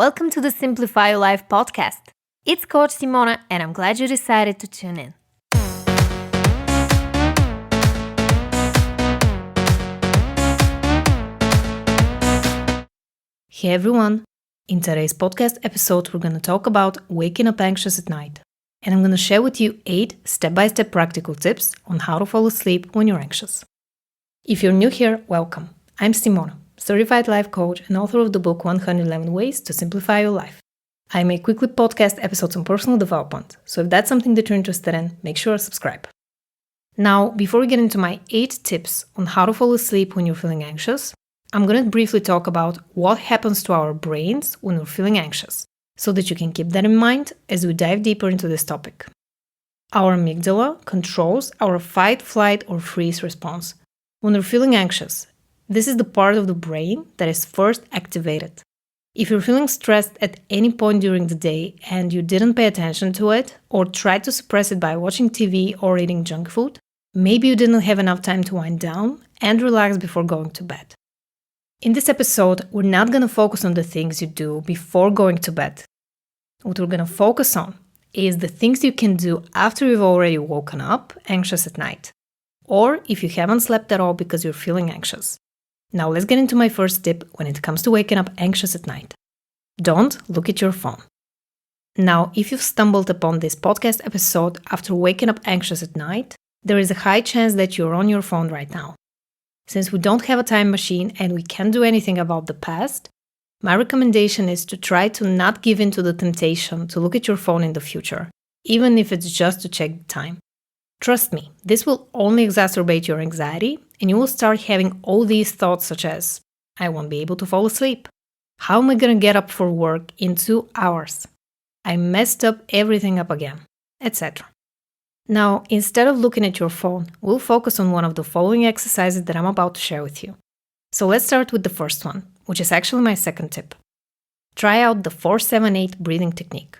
Welcome to the Simplify Your Life podcast. It's Coach Simona, and I'm glad you decided to tune in. Hey everyone! In today's podcast episode, we're going to talk about waking up anxious at night. And I'm going to share with you 8 step-by-step practical tips on how to fall asleep when you're anxious. If you're new here, welcome. I'm Simona, certified life coach and author of the book 111 Ways to Simplify Your Life. I make weekly podcast episodes on personal development, so if that's something that you're interested in, make sure to subscribe. Now, before we get into my 8 tips on how to fall asleep when you're feeling anxious, I'm going to briefly talk about what happens to our brains when we're feeling anxious, so that you can keep that in mind as we dive deeper into this topic. Our amygdala controls our fight, flight, or freeze response. When we're feeling anxious, this is the part of the brain that is first activated. If you're feeling stressed at any point during the day and you didn't pay attention to it or tried to suppress it by watching TV or eating junk food, maybe you didn't have enough time to wind down and relax before going to bed. In this episode, we're not going to focus on the things you do before going to bed. What we're going to focus on is the things you can do after you've already woken up anxious at night, or if you haven't slept at all because you're feeling anxious. Now let's get into my first tip when it comes to waking up anxious at night. Don't look at your phone. Now, if you've stumbled upon this podcast episode after waking up anxious at night, there is a high chance that you're on your phone right now. Since we don't have a time machine and we can't do anything about the past, my recommendation is to try to not give in to the temptation to look at your phone in the future, even if it's just to check the time. Trust me, this will only exacerbate your anxiety and you will start having all these thoughts such as, I won't be able to fall asleep. How am I going to get up for work in 2 hours? I messed everything up again, etc. Now, instead of looking at your phone, we'll focus on one of the following exercises that I'm about to share with you. So let's start with the first one, which is actually my second tip. Try out the 4-7-8 breathing technique.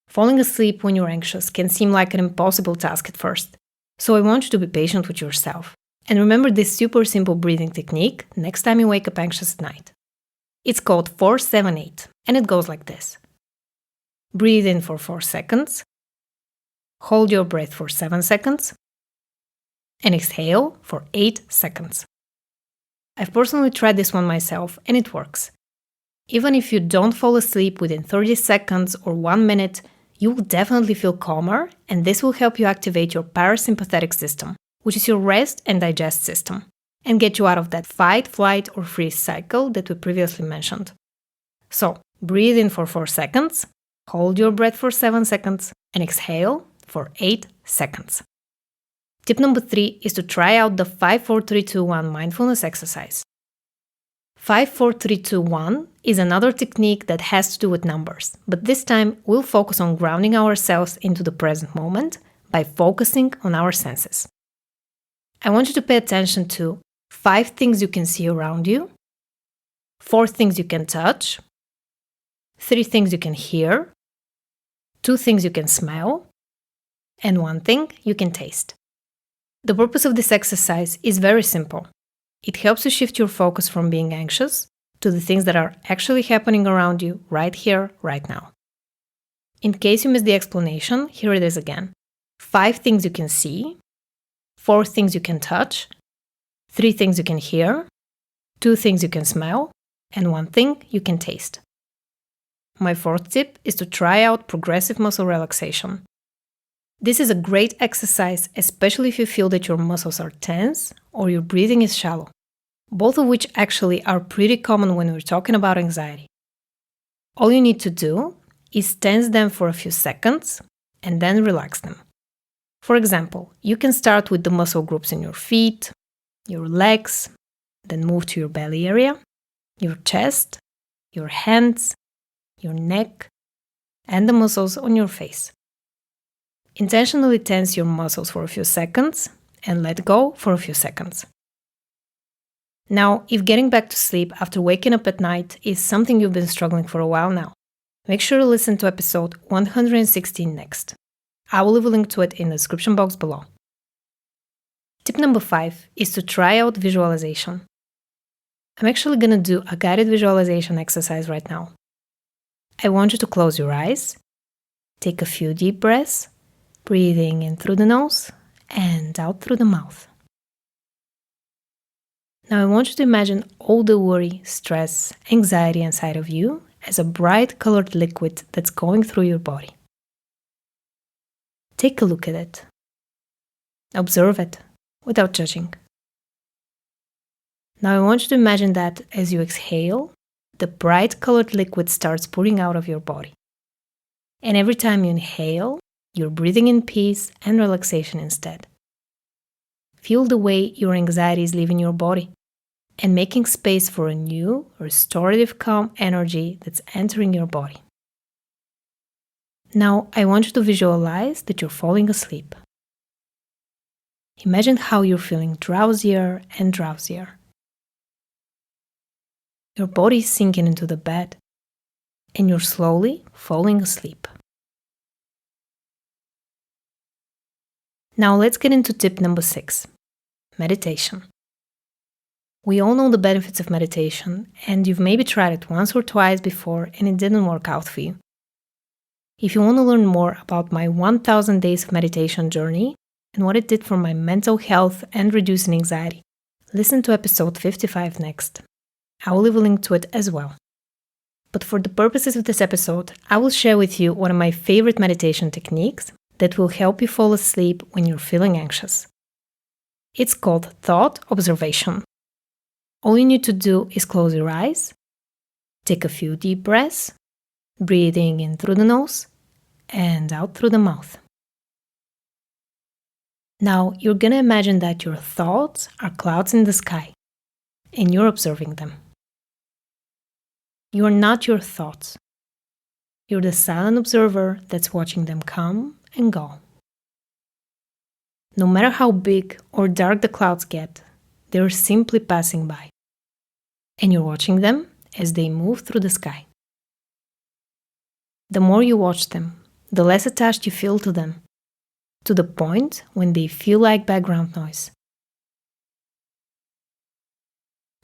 Falling asleep when you're anxious can seem like an impossible task at first, so I want you to be patient with yourself. And remember this super simple breathing technique next time you wake up anxious at night. It's called 4-7-8, and it goes like this. Breathe in for 4 seconds. Hold your breath for 7 seconds. And exhale for 8 seconds. I've personally tried this one myself, and it works. Even if you don't fall asleep within 30 seconds or 1 minute, you will definitely feel calmer, and this will help you activate your parasympathetic system, which is your rest and digest system, and get you out of that fight, flight, or freeze cycle that we previously mentioned. So, breathe in for 4 seconds, hold your breath for 7 seconds, and exhale for 8 seconds. Tip number 3 is to try out the 5-4-3-2-1 mindfulness exercise. 5-4-3-2-1 is another technique that has to do with numbers, but this time we'll focus on grounding ourselves into the present moment by focusing on our senses. I want you to pay attention to 5 things you can see around you, 4 things you can touch, 3 things you can hear, 2 things you can smell, and 1 thing you can taste. The purpose of this exercise is very simple. It helps you shift your focus from being anxious to the things that are actually happening around you right here, right now. In case you missed the explanation, here it is again. 5 things you can see, 4 things you can touch, 3 things you can hear, 2 things you can smell, and 1 thing you can taste. My 4th tip is to try out progressive muscle relaxation. This is a great exercise, especially if you feel that your muscles are tense or your breathing is shallow, both of which actually are pretty common when we're talking about anxiety. All you need to do is tense them for a few seconds and then relax them. For example, you can start with the muscle groups in your feet, your legs, then move to your belly area, your chest, your hands, your neck, and the muscles on your face. Intentionally tense your muscles for a few seconds and let go for a few seconds. Now, if getting back to sleep after waking up at night is something you've been struggling for a while now, make sure to listen to episode 116 next. I will leave a link to it in the description box below. Tip number 5 is to try out visualization. I'm actually going to do a guided visualization exercise right now. I want you to close your eyes, take a few deep breaths, breathing in through the nose and out through the mouth. Now I want you to imagine all the worry, stress, anxiety inside of you as a bright colored liquid that's going through your body. Take a look at it. Observe it without judging. Now I want you to imagine that as you exhale, the bright colored liquid starts pouring out of your body. And every time you inhale, you're breathing in peace and relaxation instead. Feel the way your anxiety is leaving your body and making space for a new, restorative, calm energy that's entering your body. Now, I want you to visualize that you're falling asleep. Imagine how you're feeling drowsier and drowsier. Your body is sinking into the bed, and you're slowly falling asleep. Now let's get into tip number 6, meditation. We all know the benefits of meditation, and you've maybe tried it once or twice before and it didn't work out for you. If you want to learn more about my 1000 days of meditation journey and what it did for my mental health and reducing anxiety, listen to episode 55 next. I will leave a link to it as well. But for the purposes of this episode, I will share with you one of my favorite meditation techniques that will help you fall asleep when you're feeling anxious. It's called thought observation. All you need to do is close your eyes, take a few deep breaths, breathing in through the nose and out through the mouth. Now you're going to imagine that your thoughts are clouds in the sky and you're observing them. You're not your thoughts. You're the silent observer that's watching them come and go. No matter how big or dark the clouds get, they're simply passing by. And you're watching them as they move through the sky. The more you watch them, the less attached you feel to them, to the point when they feel like background noise.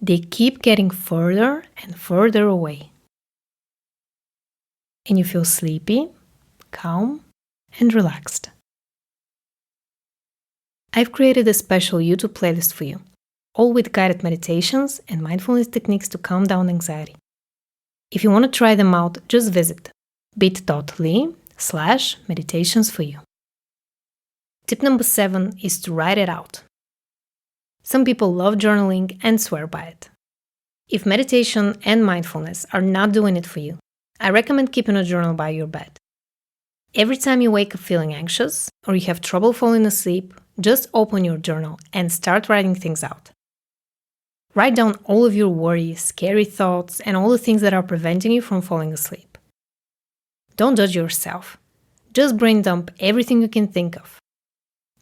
They keep getting further and further away. And you feel sleepy, calm, and relaxed. I've created a special YouTube playlist for you, all with guided meditations and mindfulness techniques to calm down anxiety. If you want to try them out, just visit bit.ly/meditations for you. Tip number 7 is to write it out. Some people love journaling and swear by it. If meditation and mindfulness are not doing it for you, I recommend keeping a journal by your bed. Every time you wake up feeling anxious or you have trouble falling asleep, just open your journal and start writing things out. Write down all of your worries, scary thoughts, and all the things that are preventing you from falling asleep. Don't judge yourself. Just brain dump everything you can think of.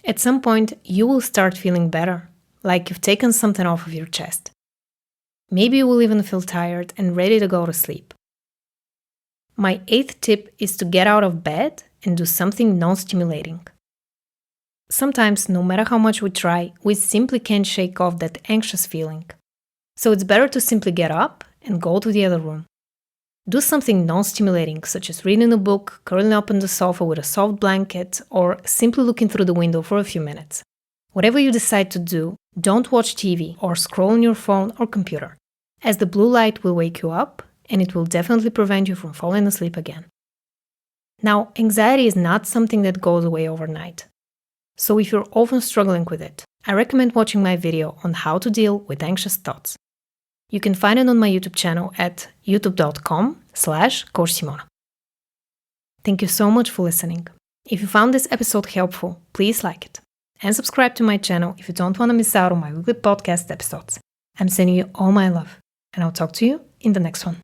At some point, you will start feeling better, like you've taken something off of your chest. Maybe you will even feel tired and ready to go to sleep. My 8th tip is to get out of bed and do something non-stimulating. Sometimes, no matter how much we try, we simply can't shake off that anxious feeling. So it's better to simply get up and go to the other room. Do something non-stimulating, such as reading a book, curling up on the sofa with a soft blanket, or simply looking through the window for a few minutes. Whatever you decide to do, don't watch TV or scroll on your phone or computer, as the blue light will wake you up and it will definitely prevent you from falling asleep again. Now, anxiety is not something that goes away overnight. So if you're often struggling with it, I recommend watching my video on how to deal with anxious thoughts. You can find it on my YouTube channel at youtube.com/Coach Simona. Thank you so much for listening. If you found this episode helpful, please like it. And subscribe to my channel if you don't want to miss out on my weekly podcast episodes. I'm sending you all my love, and I'll talk to you in the next one.